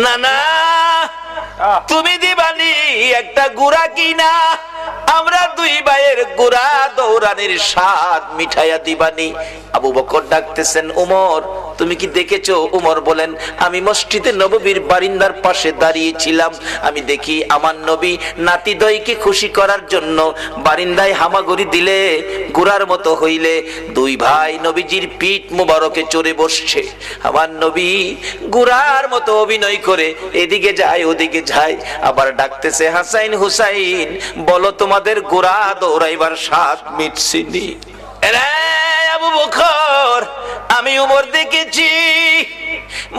না না, তুমি দিবানি একটা গুড়া কিনা, আমরা দুই ভাইয়ের গুড়া দৌড়ানির স্বাদ মিঠাইয়া দিবানি। আবু বকর ডাকতেছেন, উমর তুমি কি দেখেছো? উমর বলেন, আমি মসজিদে নববীর বারিন্দার পাশে দাঁড়িয়েছিলাম, আমি দেখি আমার নবী নাতিদয়কে খুশি করার জন্য বারিন্দায় হামাগুড়ি দিলে গুড়ার মতো হইলে দুই ভাই নবীজির পিঠ মুবারকে চড়ে বসছে। আমার নবী গুড়ার মতো অভিনয় করে এদিকে যায় ওদিকে যায়, আবার ডাকতেছে, হাসাইন হুসাইন বলো তোমাদের গুড়া দৌড়াইবার স্বাদ মিটছিনি? আবু বকর, আমি উমর দেখেছি,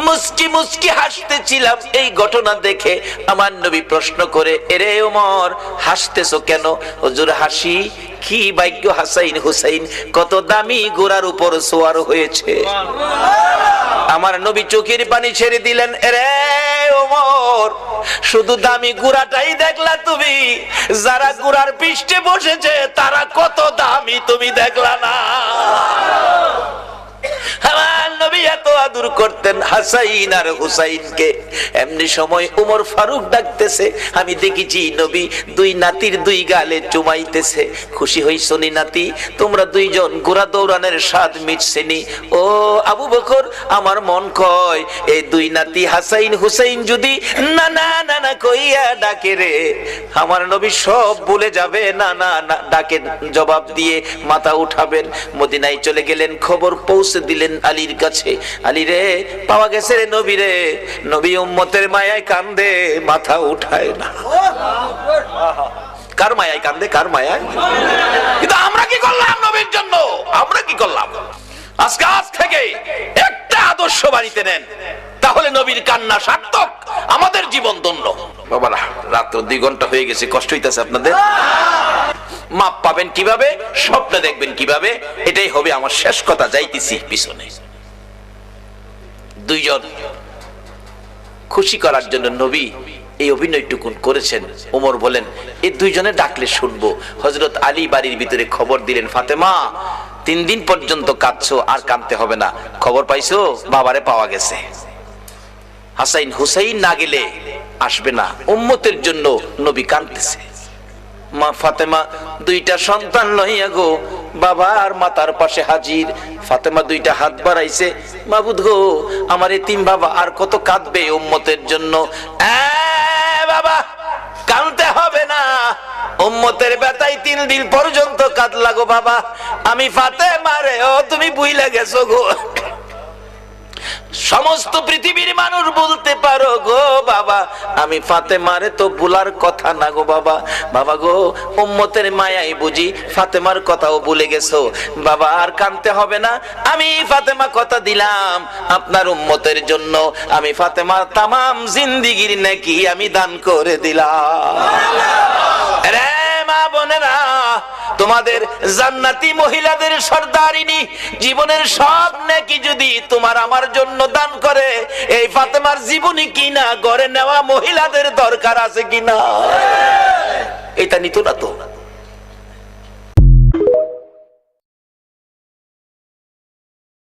মুস্কি মুস্কি হাসতেছিলাম এই ঘটনা দেখে। আমার নবী প্রশ্ন করে, এরে উমর হাসতেছো কেন? হুজুর হাসি কি ভাগ্য, হাসাইন হুসাইন কত দামি ঘোড়ার উপর সওয়ার হয়েছে। আমার নবী চোখের পানি ছেড়ে দিলেন, এরে ওমর শুধু দামি ঘোড়াটাই দেখলা তুমি, যারা ঘোড়ার পৃষ্ঠে বসেছে তারা কত দামি তুমি দেখলা না? আমার নবী এত আদর করতেন হাসাইন আর হুসাইনকে। এমনি সময় উমর ফারুক ডাকতেছে, আমি দেখেছি নবী দুই নাতির দুই গালে চুমাইতেছে। খুশি হইছো নি নাতি? তোমরা দুইজন ঘোড়া দৌড়ানোর স্বাদ মিটছেনি? ও আবু বকর, আমার মন কয় এই দুই নাতি হাসাইন হুসাইন যদি না না না না কইয়া ডাকে রে, আমার নবী সব ভুলে যাবে। না না না ডাকে জবাব দিয়ে মাথা উঠাবেন। মদিনায় চলে গেলেন, খবর পৌঁছে দিলেন আলীর কাছে, আলী রে পাওয়া গেছে রে নবী রে। নবী উম্মতের মায়ায় কান্দে, মাথা উঠায় না। কার মায়ায় কান্দে? কার মায়ায়? কিন্তু আমরা কি করলাম নবীর জন্য? আমরা কি করলাম? আজকে আজ থেকে একটা আদর্শ বাড়িতে নেন, তাহলে নবীর কান্না সার্থক, আমাদের জীবন ধন্য। বাবারা রাত 2 ঘন্টা হয়ে গেছে, কষ্ট হইতেছে আপনাদের? মাপ পাবেন কিভাবে, স্বপ্ন দেখবেন কিভাবে, এটাই হবে আমার শেষ কথা। যাইতেছি পিছনে। দুইজন খুশি করার জন্য নবী এই অভিনয়টুকুন করেছেন। ওমর বলেন, এই দুইজনে ডাকলে শুনবো। হযরত আলী বাড়ির ভিতরে খবর দিলেন, ফাতেমা 3 দিন পর্যন্ত কাঁদছো, আর কাঁদতে হবে না। খবর পাইছো? বাবারে পাওয়া গেছে। হাসাইন হুসাইন না গেলে আসবে না, উম্মতের জন্য নবী কাঁদতেছে। মা ফাতেমা 2টা সন্তান লইয়া গো বাবার মাতার পাশে হাজির। ফাতেমা 2টা হাত বাড়াইছে, মাবুদ গো আমার এতিম বাবা আর কত কাঁদবে উম্মতের জন্য। বাবা কাঁদতে হবে না, উম্মতের ব্যথায় 3 দিন পর্যন্ত কাঁদলা গো বাবা। আমি ফাতেমা রে, ও তুমি বুইলা গেছো গো। সমস্ত পৃথিবীর মানুষ বলতে পারো গো বাবা, আমি ফাতেমারে তো ভুলার কথা না গো বাবা। বাবা গো উম্মতের মায়াই বুঝি ফাতেমার কথাও ভুলে গেছো বাবা, আর কাঁদতে হবে না। আমি ফাতেমা কথা দিলাম আপনার উম্মতের জন্য, আমি ফাতেমার তামাম জিন্দেগীর নেকি আমি দান করে দিলাম। রে মা বোনেরা, তোমাদের জান্নাতি মহিলাদের সর্দারিনী জীবনের সব নেকি যদি তোমার আমার জন্য দান করে, এই ফাতেমার জীবনী কিনা ঘরে নেওয়া মহিলাদের দরকার আছে কিনা? এটা নিত না তো।